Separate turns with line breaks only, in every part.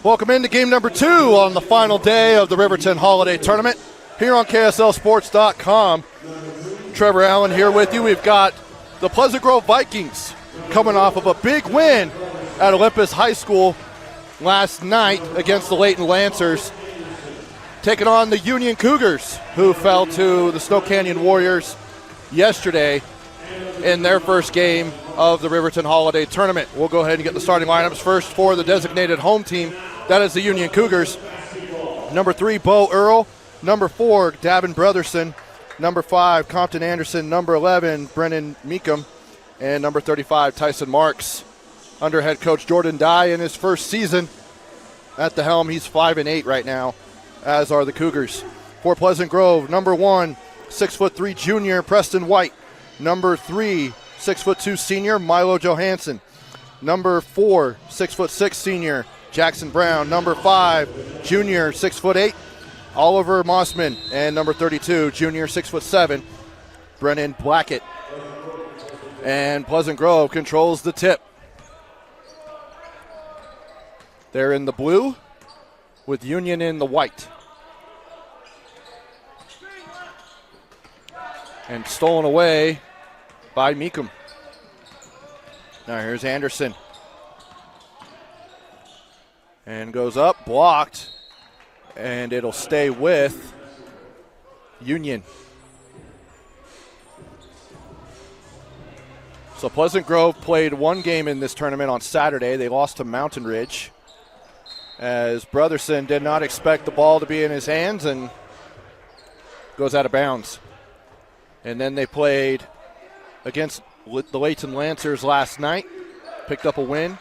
Welcome into game number 2 on the final day of the Riverton Holiday Tournament here on KSLSports.com. Trevor Allen here with you. We've got the Pleasant Grove Vikings coming off of a big win at Olympus High School last night against the Layton Lancers, taking on the Union Cougars, who fell to the Snow Canyon Warriors yesterday in their first game of the Riverton Holiday Tournament. We'll go ahead and get the starting lineups first for the designated home team. That is the Union Cougars. Number 3, Bo Earl. Number 4, Davin Brotherson. Number 5, Compton Anderson. Number 11, Brennan Meekum. And number 35, Tyson Marks. Under head coach Jordan Dye in his first season at the helm. He's 5-8 right now, as are the Cougars. For Pleasant Grove, number 1, 6'3" junior Preston White. Number 3, 6'2" senior Milo Johansson. Number 4, 6'6" senior Jackson Brown. Number 5, junior 6'8" Oliver Mossman. And number 32, junior 6'7" Brennan Blackett. And Pleasant Grove controls the tip. They're in the blue with Union in the white. And stolen away by Meekum. Now here's Anderson. And goes up, blocked, and it'll stay with Union. So Pleasant Grove played one game in this tournament on Saturday. They lost to Mountain Ridge, as Brotherson did not expect the ball to be in his hands and goes out of bounds. And then they played against the Layton Lancers last night, picked up a win.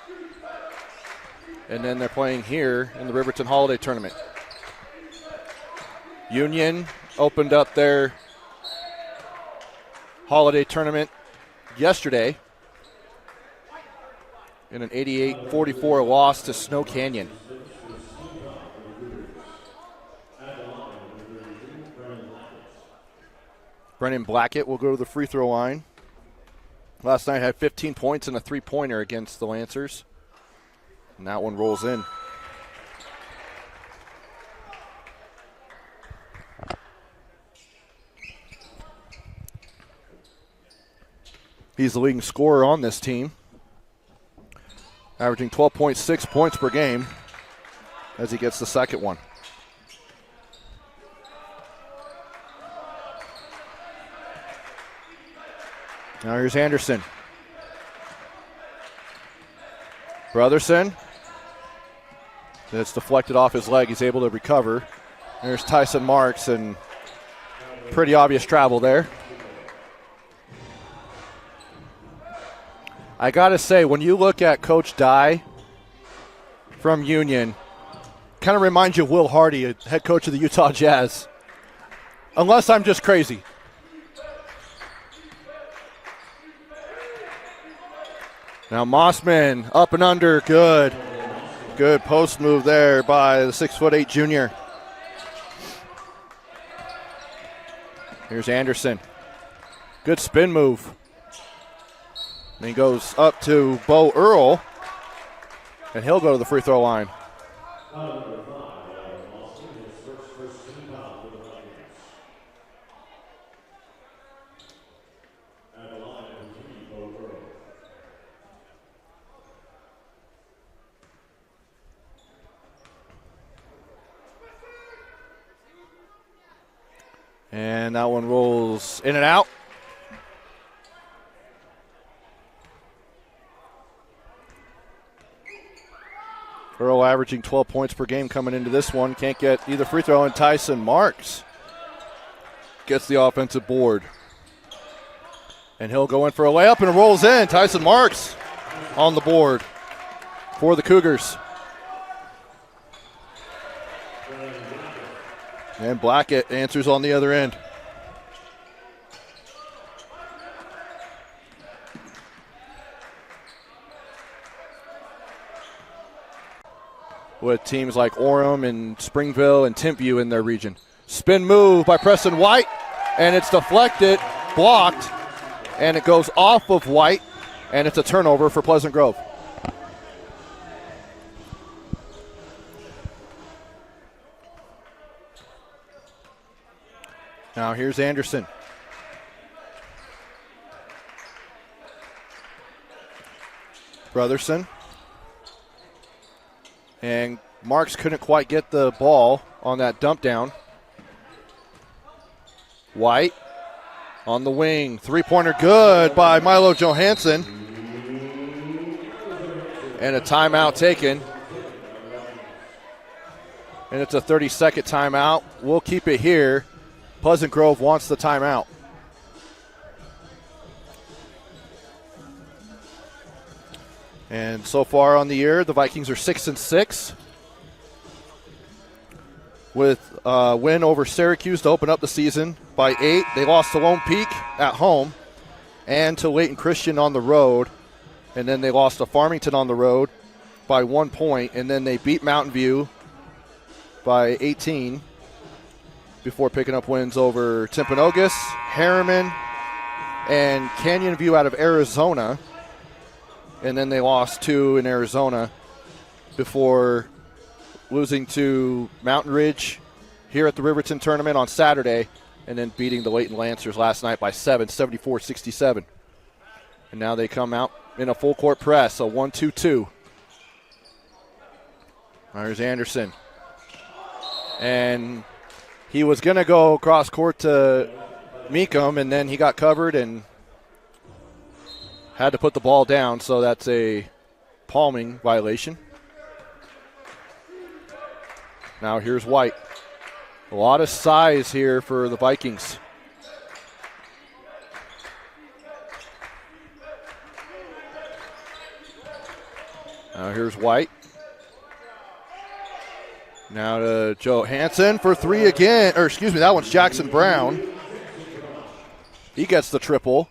And then they're playing here in the Riverton Holiday Tournament. Union opened up their holiday tournament yesterday in an 88-44 loss to Snow Canyon. Brennan Blackett will go to the free throw line. Last night had 15 points and a three-pointer against the Lancers. And that one rolls in. He's the leading scorer on this team, averaging 12.6 points per game as he gets the second one. Now here's Anderson. Brotherson. It's deflected off his leg. He's able to recover. There's Tyson Marks, and pretty obvious travel there. I got to say, when you look at Coach Dye from Union, kind of reminds you of Will Hardy, head coach of the Utah Jazz. Unless I'm just crazy. Now Mossman up and under, good. Good post move there by the 6'8" junior. Here's Anderson. Good spin move. And he goes up to Bo Earl, and he'll go to the free throw line. And that one rolls in and out. Earl averaging 12 points per game coming into this one. Can't get either free throw, and Tyson Marks gets the offensive board. And he'll go in for a layup, and it rolls in. Tyson Marks on the board for the Cougars. And Blackett answers on the other end. With teams like Orem and Springville and Timpview in their region. Spin move by Preston White, and it's deflected, blocked, and it goes off of White, and it's a turnover for Pleasant Grove. Now here's Anderson. Brotherson. And Marks couldn't quite get the ball on that dump down. White on the wing. Three-pointer good by Milo Johansson. And a timeout taken. And it's a 30-second timeout. We'll keep it here. Pleasant Grove wants the timeout. And so far on the year, the Vikings are 6-6. With a win over Syracuse to open up the season by 8. They lost to Lone Peak at home and to Layton Christian on the road. And then they lost to Farmington on the road by 1 point. And then they beat Mountain View by 18 before picking up wins over Timpanogos, Harriman, and Canyon View out of Arizona. And then they lost 2 in Arizona before losing to Mountain Ridge here at the Riverton Tournament on Saturday, and then beating the Layton Lancers last night by 7, 74-67. And now they come out in a full court press, a 1-2-2. There's Anderson. And he was going to go cross court to Meekum, and then he got covered and had to put the ball down, so that's a palming violation. Now here's White. A lot of size here for the Vikings. Now here's White. Now to Johansson for 3 again. Or excuse me, that one's Jackson Brown. He gets the triple.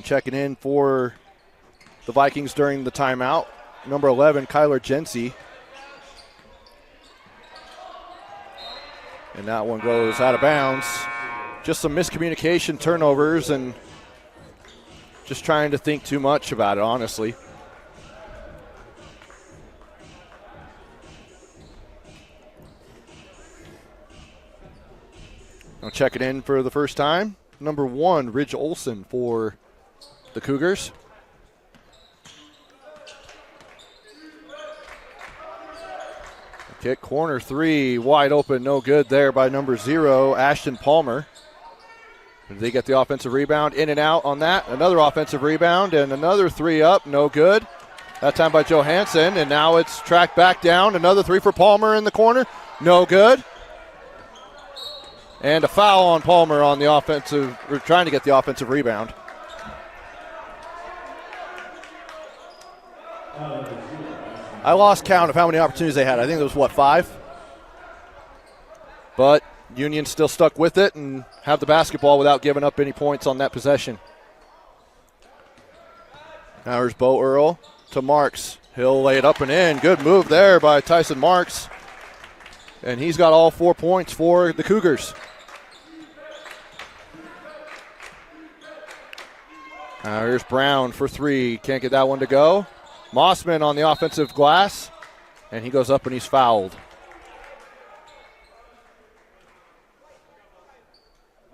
Checking in for the Vikings during the timeout, number 11, Kyler Jency. And that one goes out of bounds. Just some miscommunication, turnovers, and just trying to think too much about it, honestly. Now checking in for the first time, number 1, Ridge Olson for the Cougars. Kick corner 3, wide open, no good there by number 0, Ashton Palmer. They get the offensive rebound, in and out on that. Another offensive rebound and another 3 up, no good. That time by Johansson, and now it's tracked back down. Another 3 for Palmer in the corner, no good. And a foul on Palmer on the offensive, or trying to get the offensive rebound. I lost count of how many opportunities they had. I think it was, 5? But Union still stuck with it and have the basketball without giving up any points on that possession. Now here's Bo Earl to Marks. He'll lay it up and in. Good move there by Tyson Marks. And he's got all 4 points for the Cougars. Now here's Brown for 3. Can't get that one to go. Mossman on the offensive glass, and he goes up and he's fouled.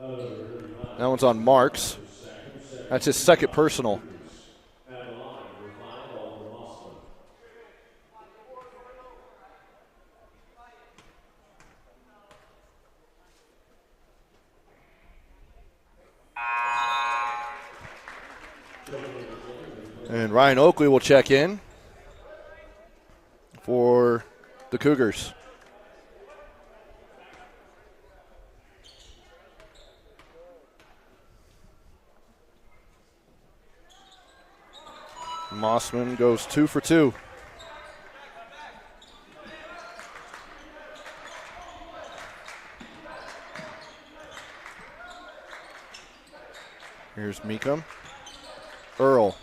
That one's on Marks. That's his second personal. And Ryan Oakley will check in for the Cougars. Mossman goes 2 for 2. Here's Meekum. Earl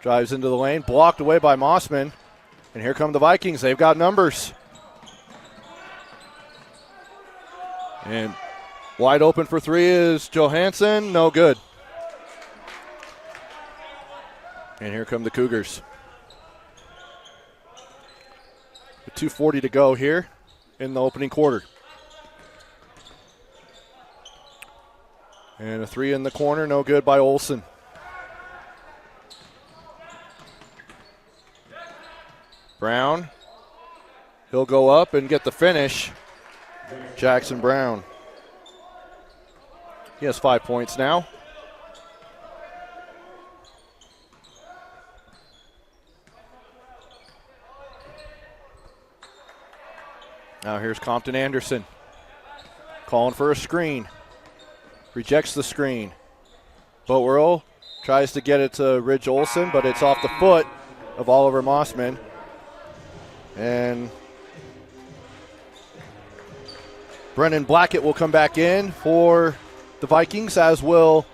drives into the lane, blocked away by Mossman. And here come the Vikings. They've got numbers. And wide open for 3 is Johansson. No good. And here come the Cougars. With 2:40 to go here in the opening quarter. And a three in the corner, no good by Olsen. Brown. He'll go up and get the finish. Jackson Brown. He has 5 points now. Now here's Compton Anderson. Calling for a screen. Rejects the screen. Boatworld tries to get it to Ridge Olsen, but it's off the foot of Oliver Mossman. And Brennan Blackett will come back in for the Vikings, as will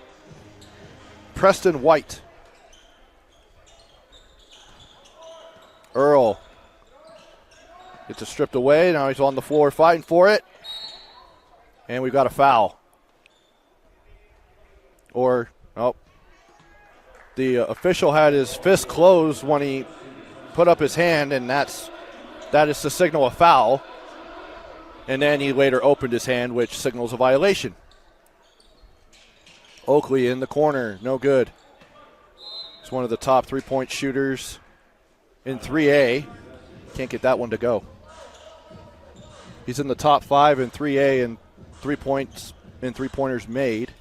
Preston White. Earl gets it stripped away. Now he's on the floor fighting for it. And we've got a foul. The official had his fist closed when he put up his hand, and that is to signal a foul. And then he later opened his hand, which signals a violation. Oakley in the corner, no good. He's one of the top three-point shooters in 3A. Can't get that one to go. He's in the top 5 in 3A in 3 points in three-pointers made.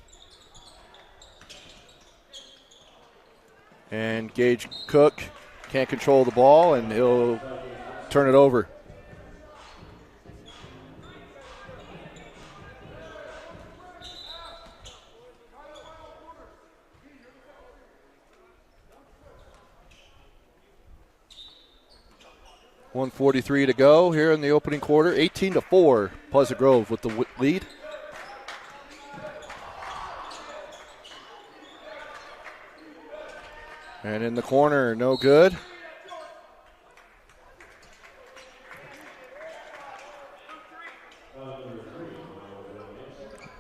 And Gage Cook can't control the ball, and he'll turn it over. .143 to go here in the opening quarter. 18-4, Pleasant Grove with the lead. And in the corner, no good.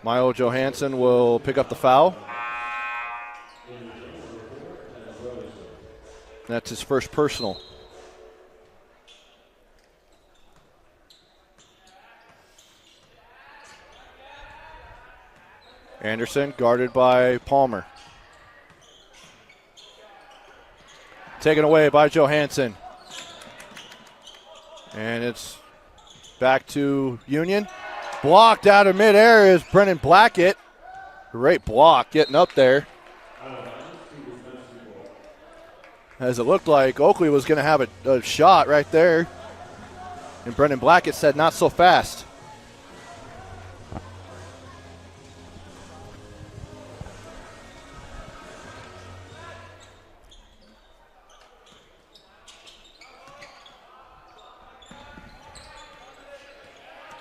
Milo Johansson will pick up the foul. That's his first personal. Anderson guarded by Palmer. Taken away by Johansson. And it's back to Union. Blocked out of midair is Brennan Blackett. Great block getting up there. As it looked like Oakley was going to have a shot right there. And Brennan Blackett said, not so fast.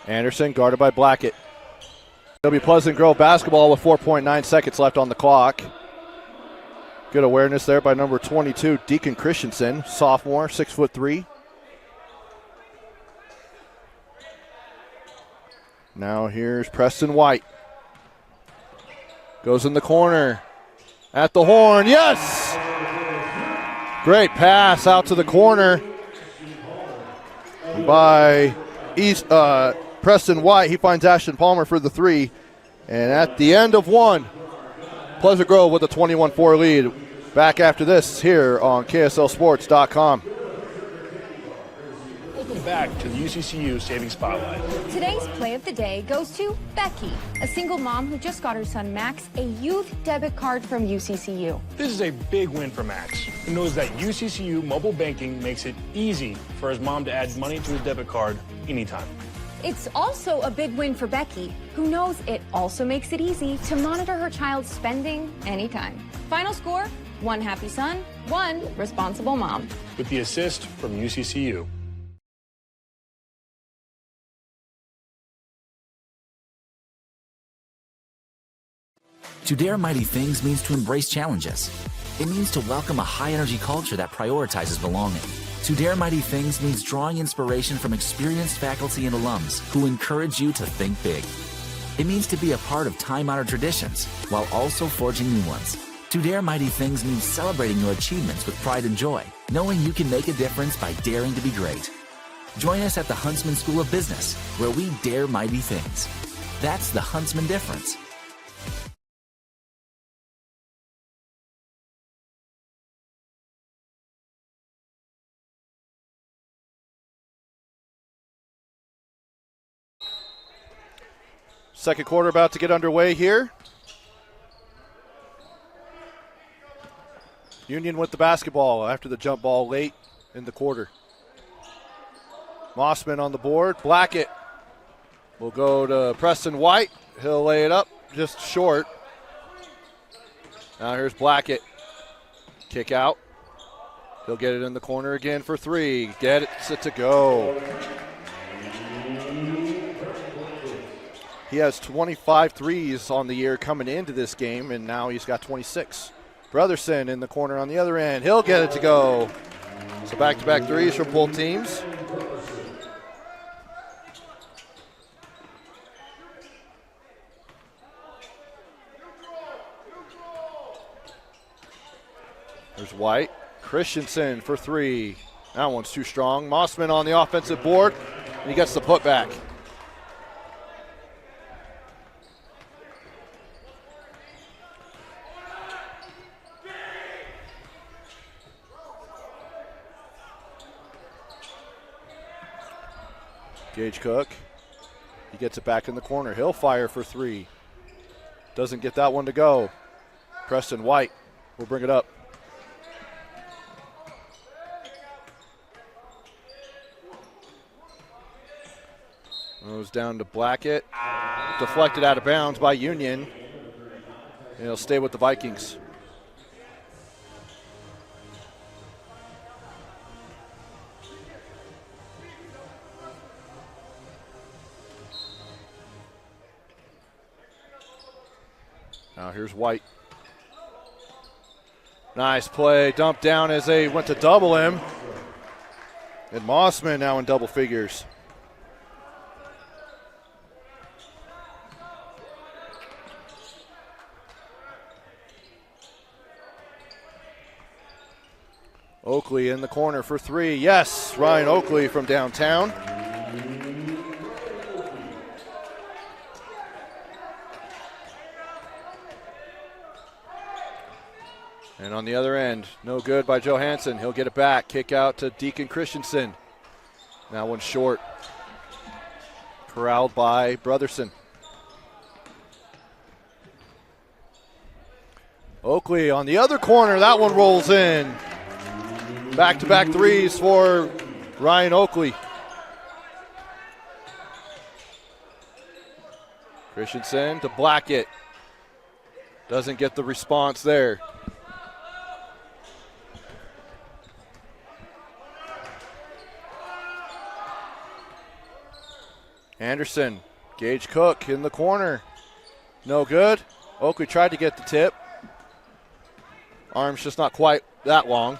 Anderson guarded by Blackett. It'll be Pleasant Grove basketball with 4.9 seconds left on the clock. Good awareness there by number 22, Deacon Christensen, sophomore, 6'3". Now here's Preston White. Goes in the corner. At the horn, yes! Great pass out to the corner by Preston White. He finds Ashton Palmer for the three. And at the end of one, Pleasant Grove with a 21-4 lead. Back after this here on KSLSports.com.
Welcome back to the UCCU Savings Spotlight.
Today's play of the day goes to Becky, a single mom who just got her son Max a youth debit card from UCCU.
This is a big win for Max, who knows that UCCU mobile banking makes it easy for his mom to add money to his debit card anytime.
It's also a big win for Becky, who knows it also makes it easy to monitor her child's spending anytime. Final score, 1 happy son, 1 responsible mom.
With the assist from UCCU.
To dare mighty things means to embrace challenges. It means to welcome a high-energy culture that prioritizes belonging. To dare mighty things means drawing inspiration from experienced faculty and alums who encourage you to think big. It means to be a part of time-honored traditions while also forging new ones. To dare mighty things means celebrating your achievements with pride and joy, knowing you can make a difference by daring to be great. Join us at the Huntsman School of Business, where we dare mighty things. That's the Huntsman difference.
Second quarter about to get underway here. Union with the basketball after the jump ball late in the quarter. Mossman on the board. Blackett will go to Preston White. He'll lay it up just short. Now here's Blackett. Kick out. He'll get it in the corner again for three. Get it, set to go. He has 25 threes on the year coming into this game, and now he's got 26. Brotherson in the corner on the other end. He'll get it to go. So back-to-back threes from both teams. There's White. Christensen for three. That one's too strong. Mossman on the offensive board, and he gets the putback. Gage Cook, he gets it back in the corner. He'll fire for three. Doesn't get that one to go. Preston White will bring it up. Goes down to Blackett. Deflected out of bounds by Union. And he'll stay with the Vikings. Now here's White. Nice play. Dumped down as they went to double him. And Mossman now in double figures. Oakley in the corner for three. Yes, Ryan Oakley from downtown. And on the other end, no good by Johansson. He'll get it back. Kick out to Deacon Christensen. That one's short. Corralled by Brotherson. Oakley on the other corner. That one rolls in. Back-to-back threes for Ryan Oakley. Christensen to Blackett. Doesn't get the response there. Anderson, Gage Cook in the corner. No good. Oakley tried to get the tip. Arm's just not quite that long.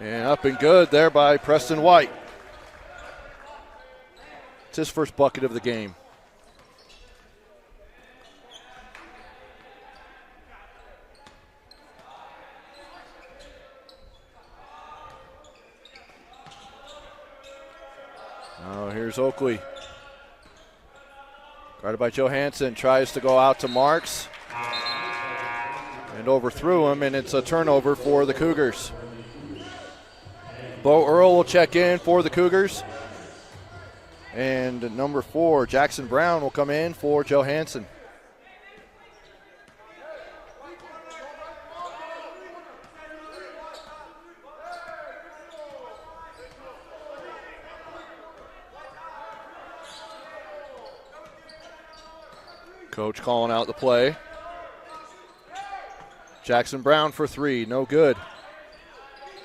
And up and good there by Preston White. It's his first bucket of the game. Oh, here's Oakley. Guarded by Johansson. Tries to go out to Marks. And overthrew him, and it's a turnover for the Cougars. Bo Earl will check in for the Cougars. And number 4, Jackson Brown, will come in for Johansson. Coach calling out the play. Jackson Brown for three, no good.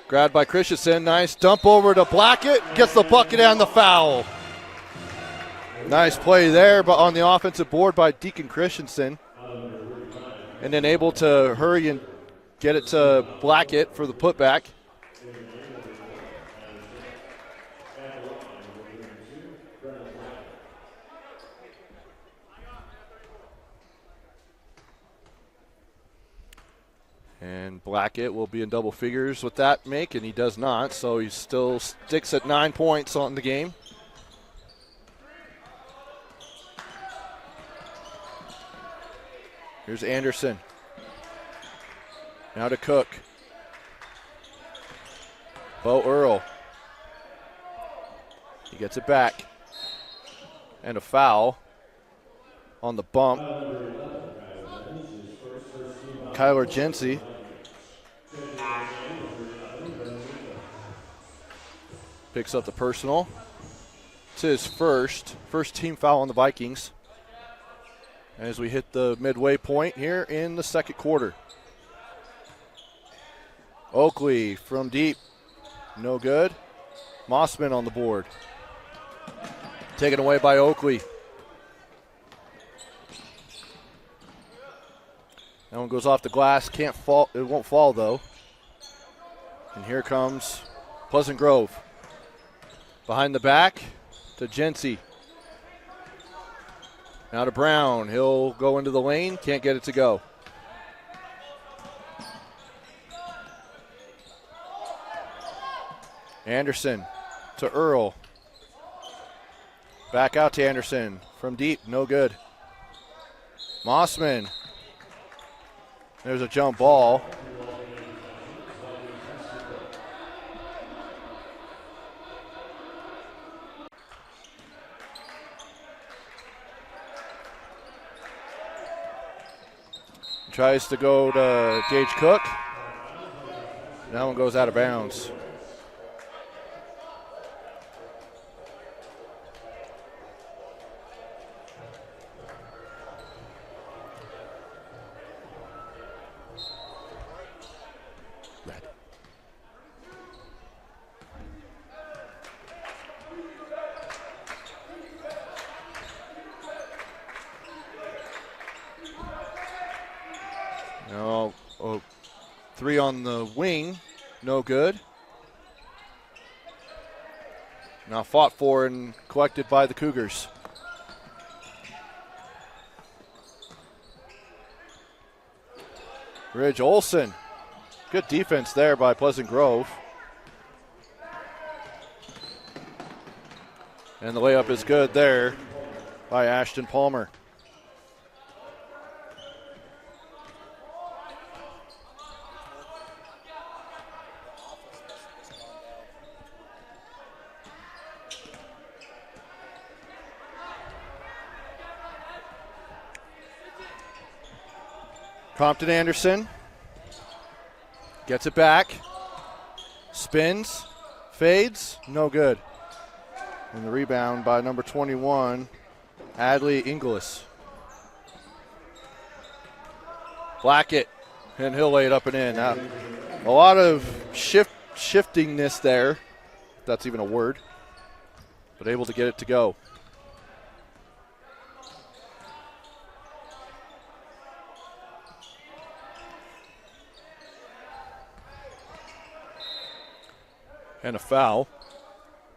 Grabbed by Christensen, nice dump over to Blackett, gets the bucket and the foul. Nice play there, but on the offensive board by Deacon Christensen. And then able to hurry and get it to Blackett for the putback. And Blackett will be in double figures with that make, and he does not, so he still sticks at 9 points on the game. Here's Anderson. Now to Cook. Bo Earl. He gets it back. And a foul on the bump. Kyler Jency. Picks up the personal. It's his first team foul on the Vikings as we hit the midway point here in the second quarter. Oakley from deep, no good. Mossman on the board. Taken away by Oakley. That one goes off the glass, can't fall, it won't fall though. And here comes Pleasant Grove. Behind the back to Jency. Now to Brown. He'll go into the lane. Can't get it to go. Anderson to Earl. Back out to Anderson. From deep. No good. Mossman. There's a jump ball. Tries to go to Gage Cook. That one goes out of bounds. Three on the wing, no good. Now fought for and collected by the Cougars. Ridge Olson. Good defense there by Pleasant Grove. And the layup is good there by Ashton Palmer. Compton Anderson gets it back, spins, fades, no good. And the rebound by number 21, Adley Inglis. Blackett, and he'll lay it up and in. Now, a lot of shiftingness there, if that's even a word, but able to get it to go. And a foul.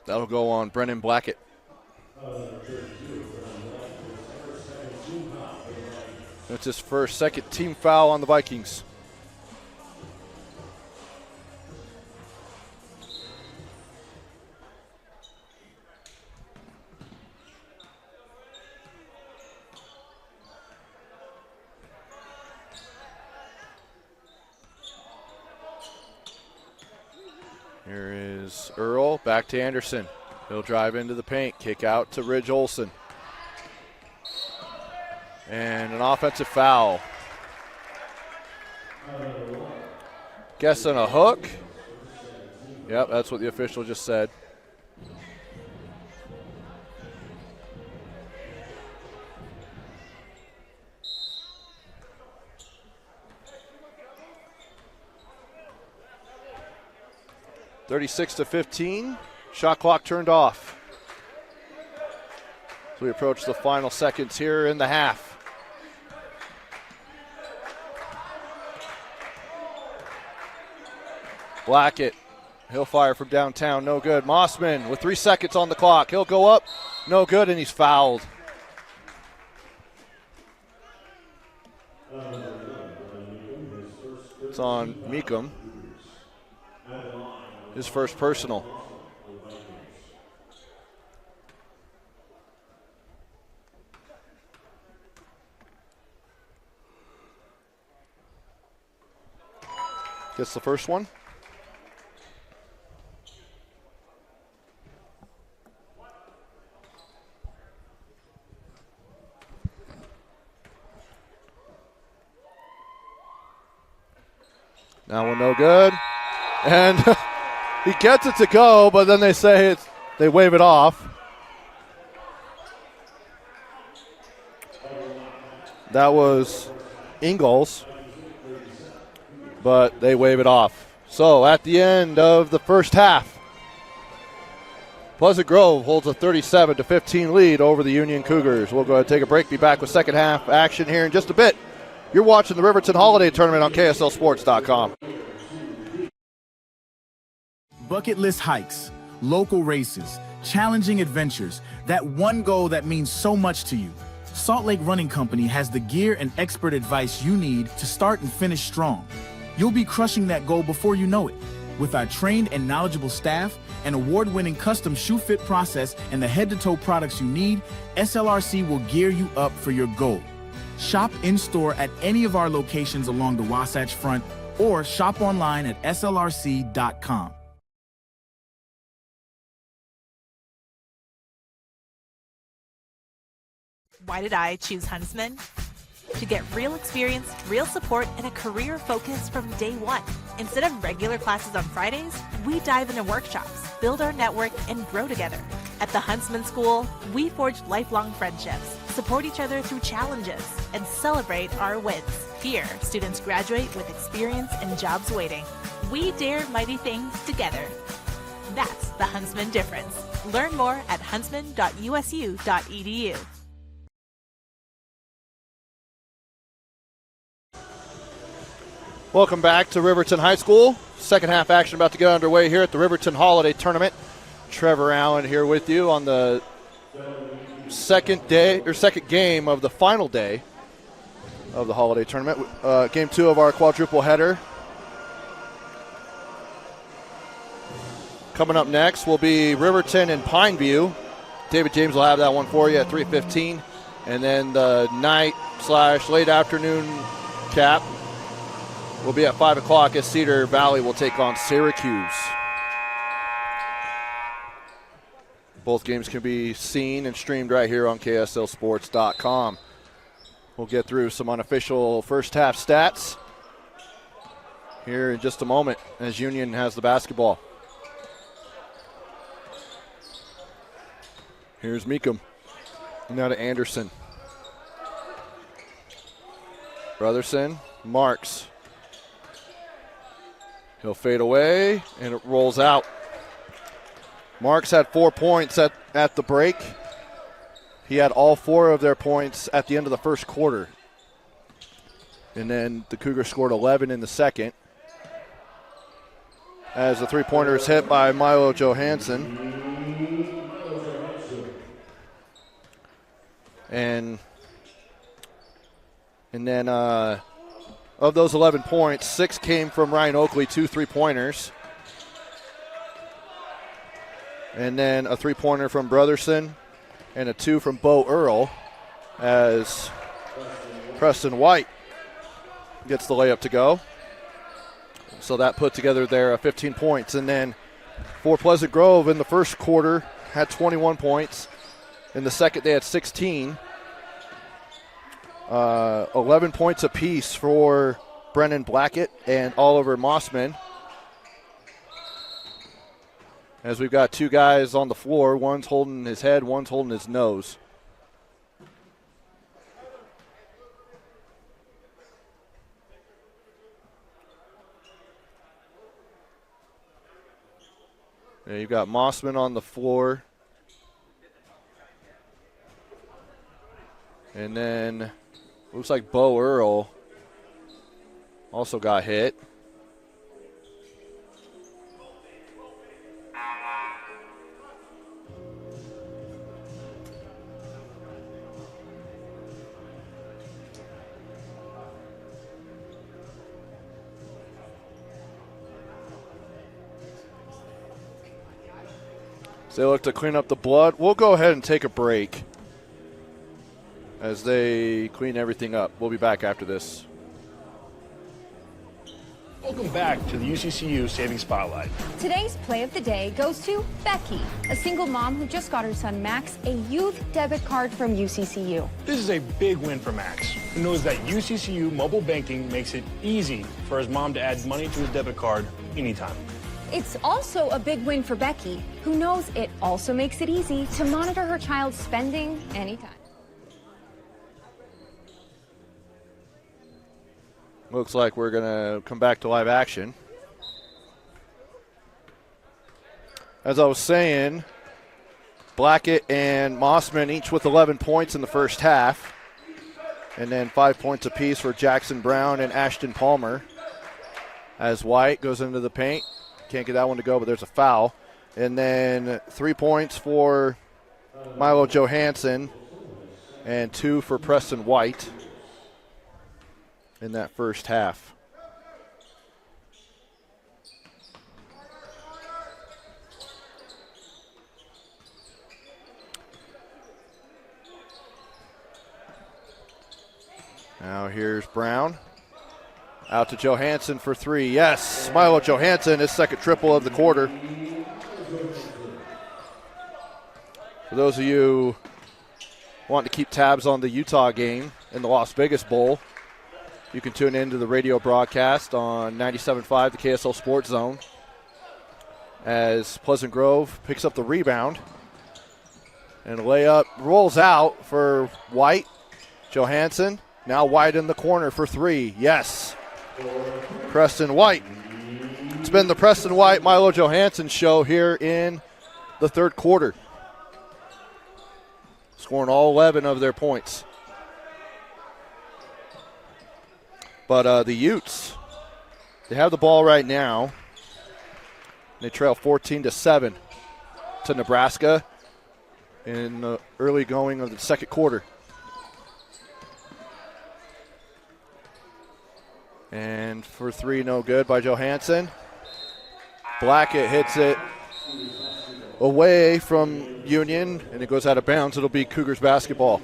That'll go on Brennan Blackett. That's his second team foul on the Vikings. Here is Earl, back to Anderson. He'll drive into the paint, kick out to Ridge Olson. And an offensive foul. Guessing a hook. Yep, that's what the official just said. (36-15). Shot clock turned off. So we approach the final seconds here in the half. Blackett, he'll fire from downtown, no good. Mossman with 3 seconds on the clock. He'll go up, no good, and he's fouled. It's on Meekum. His first personal. Gets the first one. That one no good. And he gets it to go, but then they say they wave it off. That was Ingalls, but they wave it off. So at the end of the first half, Pleasant Grove holds a 37-15 lead over the Union Cougars. We'll go ahead and take a break, be back with second half action here in just a bit. You're watching the Riverton Holiday Tournament on KSLSports.com.
Bucket list hikes, local races, challenging adventures, that one goal that means so much to you. Salt Lake Running Company has the gear and expert advice you need to start and finish strong. You'll be crushing that goal before you know it. With our trained and knowledgeable staff, an award-winning custom shoe fit process, and the head-to-toe products you need, SLRC will gear you up for your goal. Shop in-store at any of our locations along the Wasatch Front or shop online at slrc.com.
Why did I choose Huntsman? To get real experience, real support, and a career focus from day one. Instead of regular classes on Fridays, we dive into workshops, build our network, and grow together. At the Huntsman School, we forge lifelong friendships, support each other through challenges, and celebrate our wins. Here, students graduate with experience and jobs waiting. We dare mighty things together. That's the Huntsman difference. Learn more at huntsman.usu.edu.
Welcome back to Riverton High School. Second half action about to get underway here at the Riverton Holiday Tournament. Trevor Allen here with you on the second game of the final day of the Holiday Tournament. Game 2 of our quadruple header. Coming up next will be Riverton and Pineview. David James will have that one for you at 3:15. And then the night/late afternoon cap will be at 5 o'clock as Cedar Valley will take on Syracuse. Both games can be seen and streamed right here on KSLSports.com. We'll get through some unofficial first half stats here in just a moment as Union has the basketball. Here's Meekum. Now to Anderson. Brotherson marks. He'll fade away, and it rolls out. Marks had 4 points at the break. He had all 4 of their points at the end of the first quarter. And then the Cougars scored 11 in the second. As the three-pointer is hit by Milo Johansson. And then of those 11 points, 6 came from Ryan Oakley, 2 3-pointers. And then a 3-pointer from Brotherson and a 2 from Bo Earl as Preston White gets the layup to go. So that put together there 15 points. And then for Pleasant Grove in the first quarter had 21 points. In the second they had 16. 11 points apiece for Brennan Blackett and Oliver Mossman. As we've got 2 guys on the floor, one's holding his head, one's holding his nose. There you've got Mossman on the floor. And then looks like Bo Earl also got hit. So they look to clean up the blood. We'll go ahead and take a break as they clean everything up. We'll be back after this.
Welcome back to the UCCU Saving Spotlight.
Today's play of the day goes to Becky, a single mom who just got her son Max a youth debit card from UCCU.
This is a big win for Max, who knows that UCCU mobile banking makes it easy for his mom to add money to his debit card anytime.
It's also a big win for Becky, who knows it also makes it easy to monitor her child's spending anytime.
Looks like we're going to come back to live action. As I was saying, Blackett and Mossman each with 11 points in the first half. And then 5 points apiece for Jackson Brown and Ashton Palmer. As White goes into the paint. Can't get that one to go, but there's a foul. And then 3 points for Milo Johansson and 2 for Preston White in that first half. Now here's Brown. Out to Johansson for 3. Yes, Milo Johansson, his second triple of the quarter. For those of you wanting to keep tabs on the Utah game in the Las Vegas Bowl, you can tune into the radio broadcast on 97.5, the KSL Sports Zone, as Pleasant Grove picks up the rebound. And a layup rolls out for White. Johansson, now White in the corner for 3. Yes. Preston White. It's been the Preston White, Milo Johansson show here in the third quarter. Scoring all 11 of their points. But the Utes, they have the ball right now. They trail 14-7 to Nebraska in the early going of the second quarter. And for 3, no good by Johansson. Blackett hits it away from Union, and it goes out of bounds. It'll be Cougars basketball.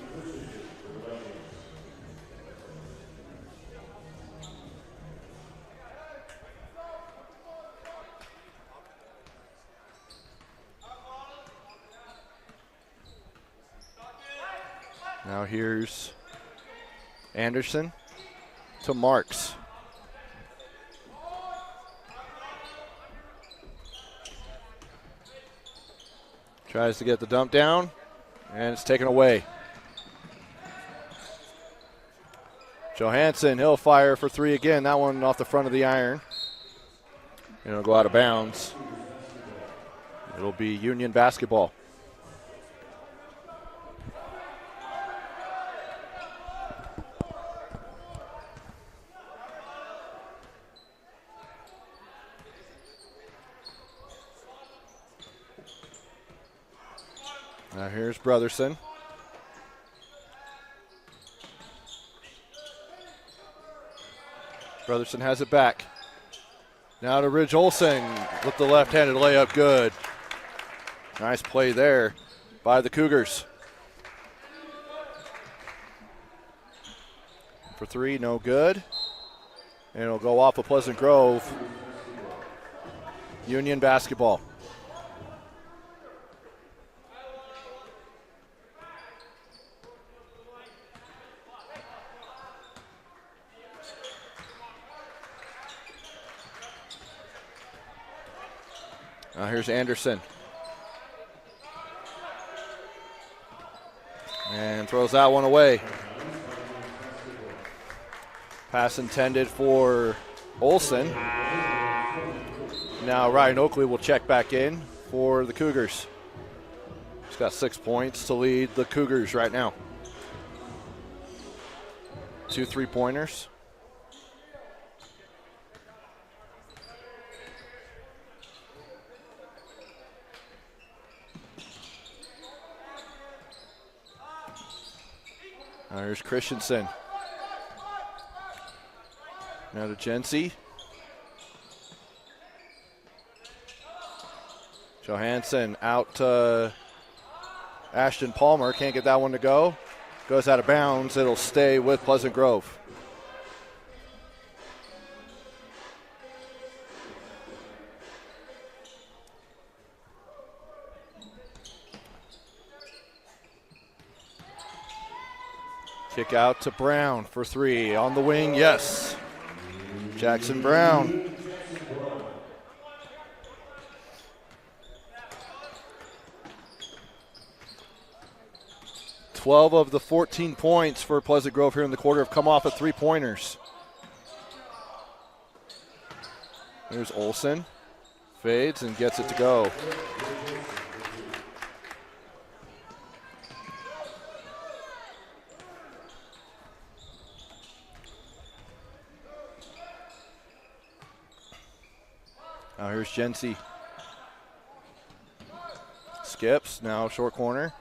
Now here's Anderson to Marks. Tries to get the dump down, and it's taken away. Johansson, he'll fire for 3 again. That one off the front of the iron. And it'll go out of bounds. It'll be Union basketball. Now here's Brotherson. Brotherson has it back. Now to Ridge Olsen with the left-handed layup, good. Nice play there by the Cougars. For 3, no good. And it'll go off of Pleasant Grove. Union basketball. Now here's Anderson. And throws that one away. Pass intended for Olsen. Now Ryan Oakley will check back in for the Cougars. He's got 6 points to lead the Cougars right now. 2 3-pointers. Now here's Christensen. Now to Jency. Johansson out to Ashton Palmer. Can't get that one to go. Goes out of bounds. It'll stay with Pleasant Grove. Kick out to Brown for three. On the wing, yes. Jackson Brown. Twelve of the 14 points for Pleasant Grove here in the quarter have come off of three-pointers. There's Olsen. Fades and gets it to go. Now here's Jency. Skips, now short corner.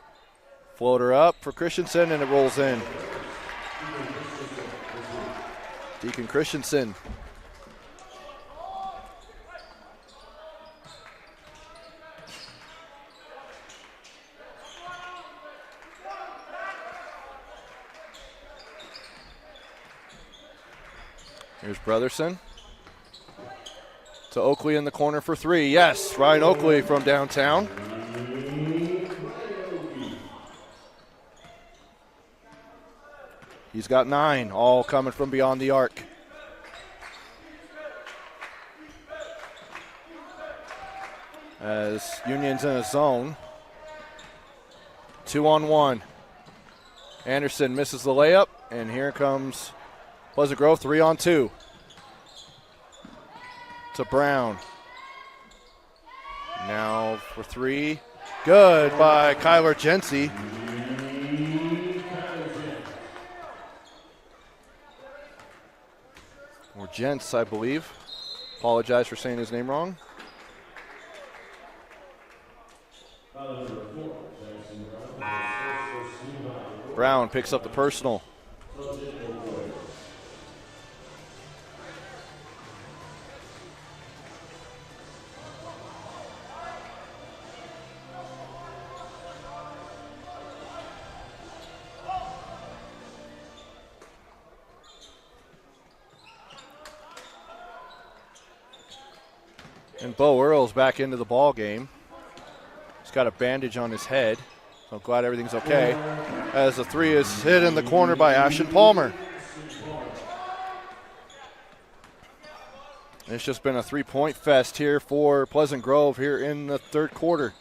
Floater up for Christensen and it rolls in. Deacon Christensen. Here's Brotherson. To Oakley in the corner for three. Yes, Ryan Oakley from downtown. He's got 9, all coming from beyond the arc. As Union's in a zone. 2-on-1. Anderson misses the layup, and here comes Pleasant Grove, 3-on-2. To Brown. Now for three. Good by Kyler Jency. Or Gents, I believe. Apologize for saying his name wrong. Brown picks up the personal. And Bo Earl's back into the ball game. He's got a bandage on his head, so I'm glad everything's okay. As the three is hit in the corner by Ashton Palmer. And it's just been a three-point fest here for Pleasant Grove here in the third quarter.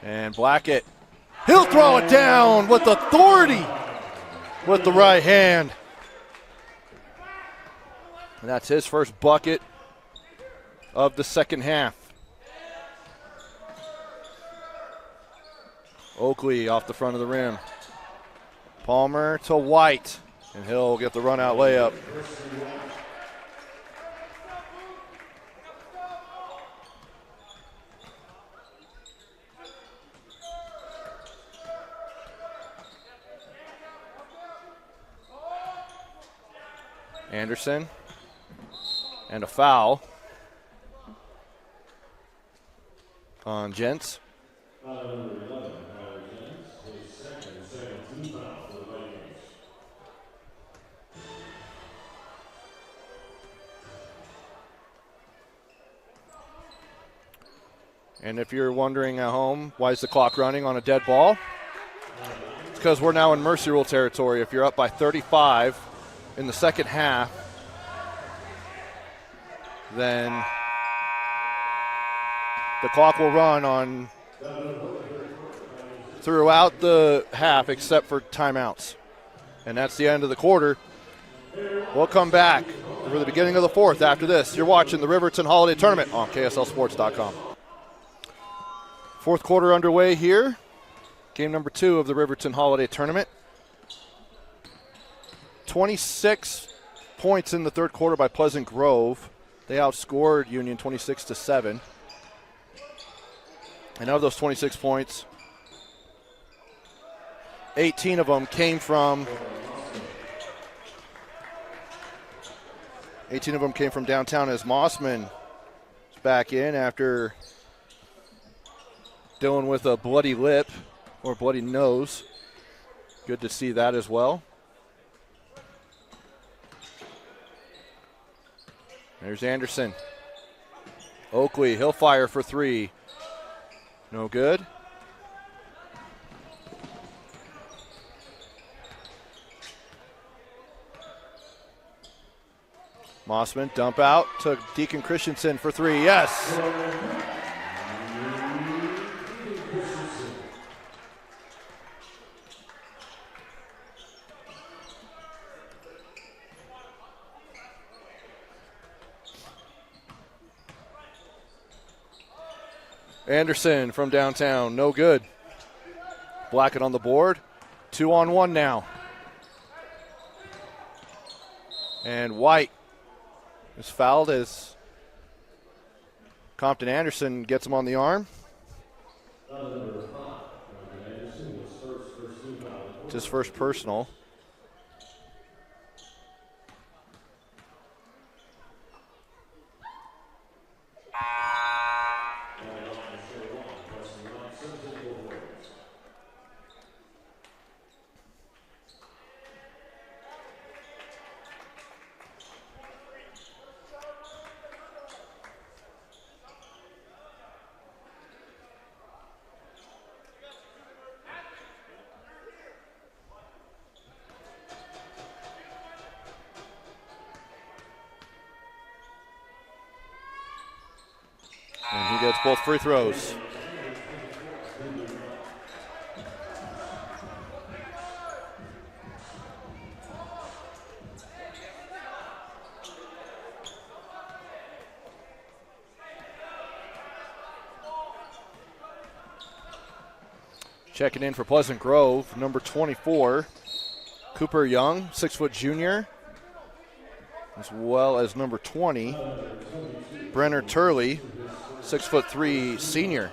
And Blackett, he'll throw it down with authority with the right hand. And that's his first bucket of the second half. Oakley off the front of the rim. Palmer to White, and he'll get the run-out layup. Anderson. And a foul on Gents. And if you're wondering at home, why is the clock running on a dead ball? It's because we're now in mercy rule territory. If you're up by 35 in the second half, then the clock will run on throughout the half except for timeouts. And that's the end of the quarter. We'll come back for the beginning of the fourth after this. You're watching the Riverton Holiday Tournament on KSLSports.com. Fourth quarter underway here. Game number 2 of the Riverton Holiday Tournament. 26 points in the third quarter by Pleasant Grove. They outscored Union 26-7. And of those 26 points, 18 of them came from downtown as Mossman is back in after dealing with a bloody lip or bloody nose. Good to see that as well. There's Anderson. Oakley, he'll fire for three. No good. Mossman, dump out to Deacon Christensen for three. Yes. Anderson from downtown, no good. Blackett on the board. 2-on-1 now. And White is fouled as Compton Anderson gets him on the arm. It's his first personal. And he gets both free throws. Checking in for Pleasant Grove, number 24, Cooper Young, 6-foot junior, as well as number 20, Brenner Turley, 6'3" senior.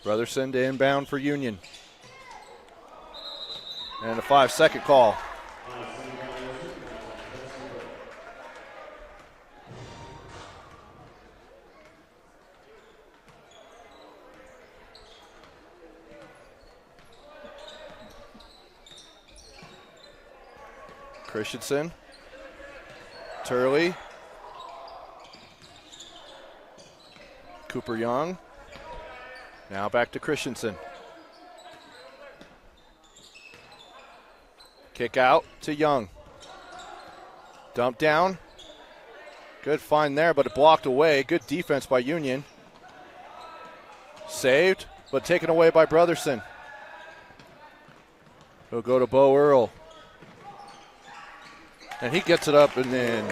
Brotherson to inbound for Union. And a 5-second call. Christensen, Turley, Cooper Young, now back to Christensen. Kick out to Young. Dump down. Good find there, but it blocked away. Good defense by Union. Saved, but taken away by Brotherson. He'll go to Bo Earl. And he gets it up and then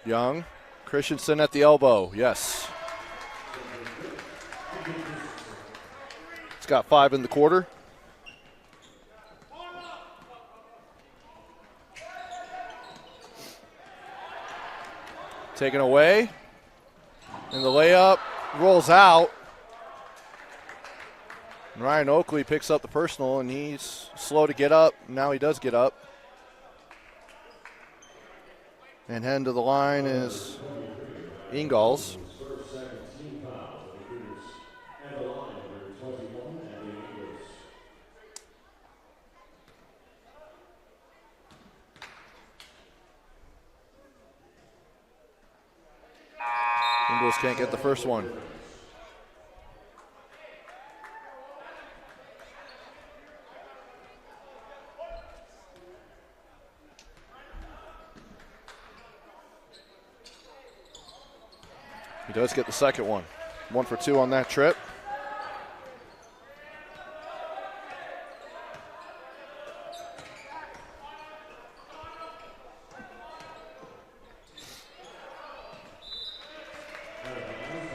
Young, Christensen at the elbow, yes. It's got 5 in the quarter. Taken away, and the layup rolls out. And Ryan Oakley picks up the personal, and he's slow to get up. Now he does get up. And heading to the line is Ingalls. Ingalls can't get the first one. He does get the second one. 1 for 2 on that trip.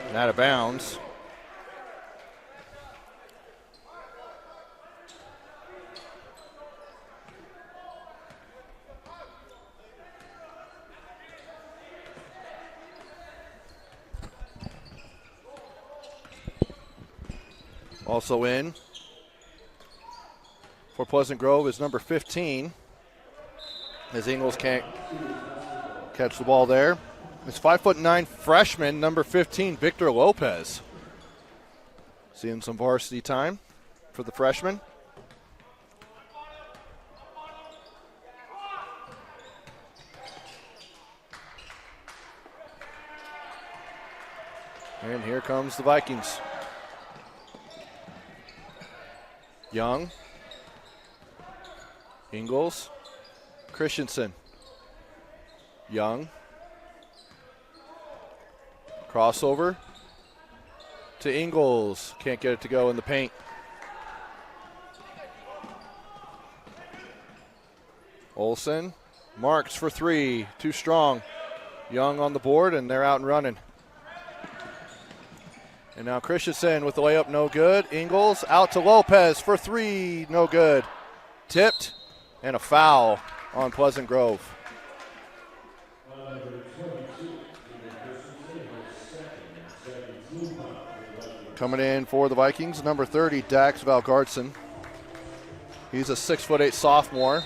And out of bounds. Also in for Pleasant Grove is number 15, as Ingalls can't catch the ball there. It's 5'9" freshman, number 15, Victor Lopez. Seeing some varsity time for the freshman. And here comes the Vikings. Young. Ingles. Christensen. Young. Crossover to Ingles. Can't get it to go in the paint. Olsen marks for three. Too strong. Young on the board, and they're out and running. And now Christensen with the layup, no good. Ingles out to Lopez for three, no good. Tipped, and a foul on Pleasant Grove. Coming in for the Vikings, number 30, Dax Valgardson. He's a 6'8" sophomore.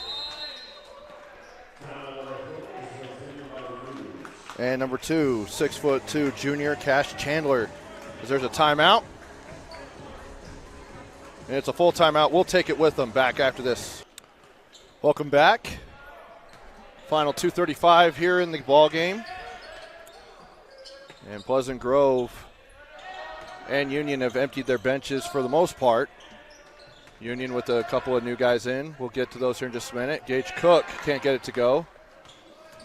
And number 2, 6'2" junior, Cash Chandler. As there's a timeout. And it's a full timeout. We'll take it with them back after this. Welcome back. Final 2:35 here in the ball game. And Pleasant Grove and Union have emptied their benches for the most part. Union with a couple of new guys in. We'll get to those here in just a minute. Gage Cook can't get it to go.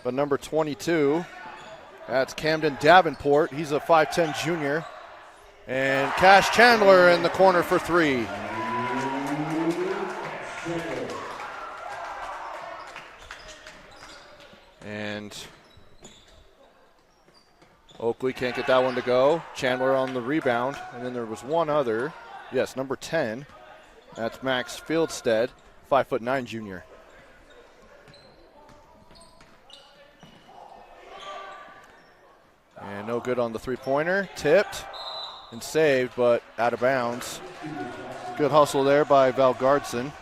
But number 22, that's Camden Davenport. He's a 5'10" junior. And Cash Chandler in the corner for three. And Oakley can't get that one to go. Chandler on the rebound. And then there was one other. Yes, number 10. That's Max Fieldstead, 5'9" junior. And no good on the three-pointer. Tipped and saved, but out of bounds. Good hustle there by Valgardson.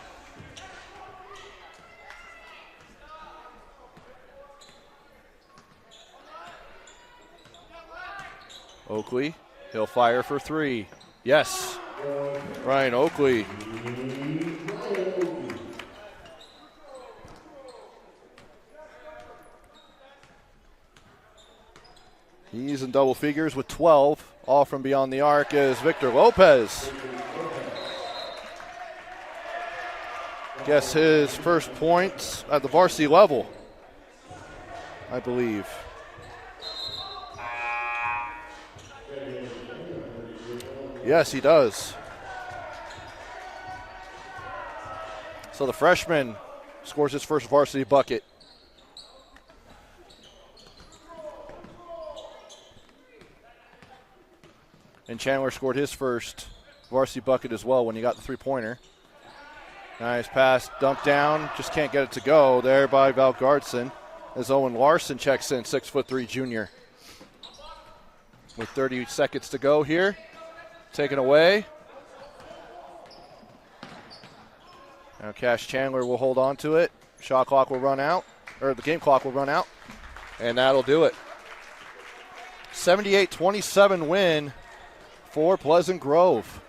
Oakley, he'll fire for three. Yes, Ryan Oakley. He's in double figures with 12. All from beyond the arc is Victor Lopez. Guess his first points at the varsity level, I believe. Yes, he does. So the freshman scores his first varsity bucket. And Chandler scored his first varsity bucket as well when he got the three-pointer. Nice pass, dumped down, just can't get it to go there by Valgardson as Owen Larson checks in, 6'3" junior. With 30 seconds to go here. Taken away. Now Cash Chandler will hold on to it. Shot clock will run out, or the game clock will run out, and that'll do it. 78-27 win for Pleasant Grove.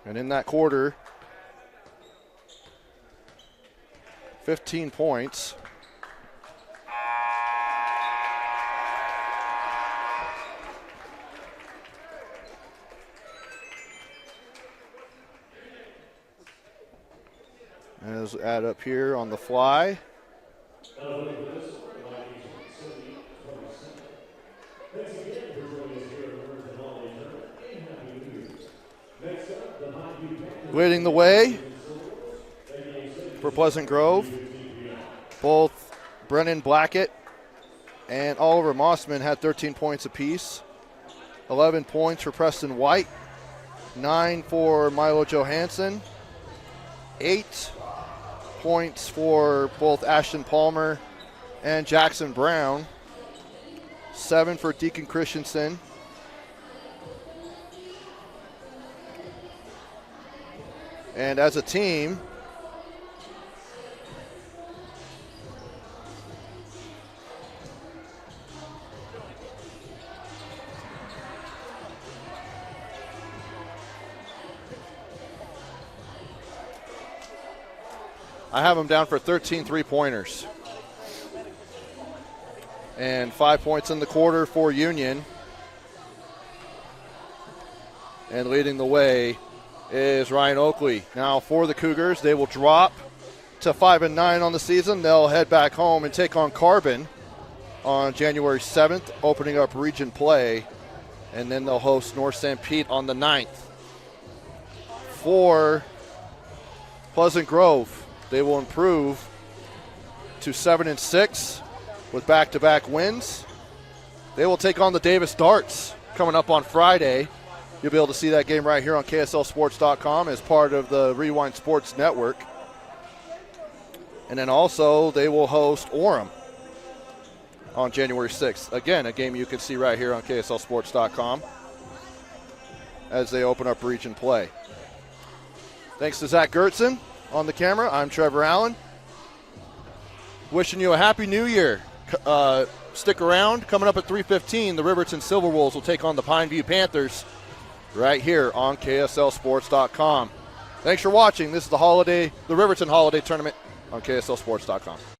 And in that quarter, 15 points. As add up here on the fly. Leading the way for Pleasant Grove, both Brennan Blackett and Oliver Mossman had 13 points apiece. 11 points for Preston White, 9 for Milo Johansson, 8 points for both Ashton Palmer and Jackson Brown, 7 for Deacon Christensen, and as a team, I have them down for 13 3-pointers. And 5 points in the quarter for Union. And leading the way is Ryan Oakley. Now for the Cougars, they will drop to 5-9 on the season. They'll head back home and take on Carbon on January 7th, opening up region play. And then they'll host North St. Pete on the 9th. For Pleasant Grove, they will improve to 7-6 with back-to-back wins. They will take on the Davis Darts coming up on Friday. You'll be able to see that game right here on KSLSports.com as part of the Rewind Sports Network. And then also they will host Orem on January 6th. Again, a game you can see right here on KSLSports.com as they open up region play. Thanks to Zach Gertzen on the camera. I'm Trevor Allen. Wishing you a happy new year. Stick around. Coming up at 3:15, the Riverton Silverwolves will take on the Pineview Panthers right here on KSLSports.com. Thanks for watching. This is the Riverton Holiday Tournament on KSLSports.com.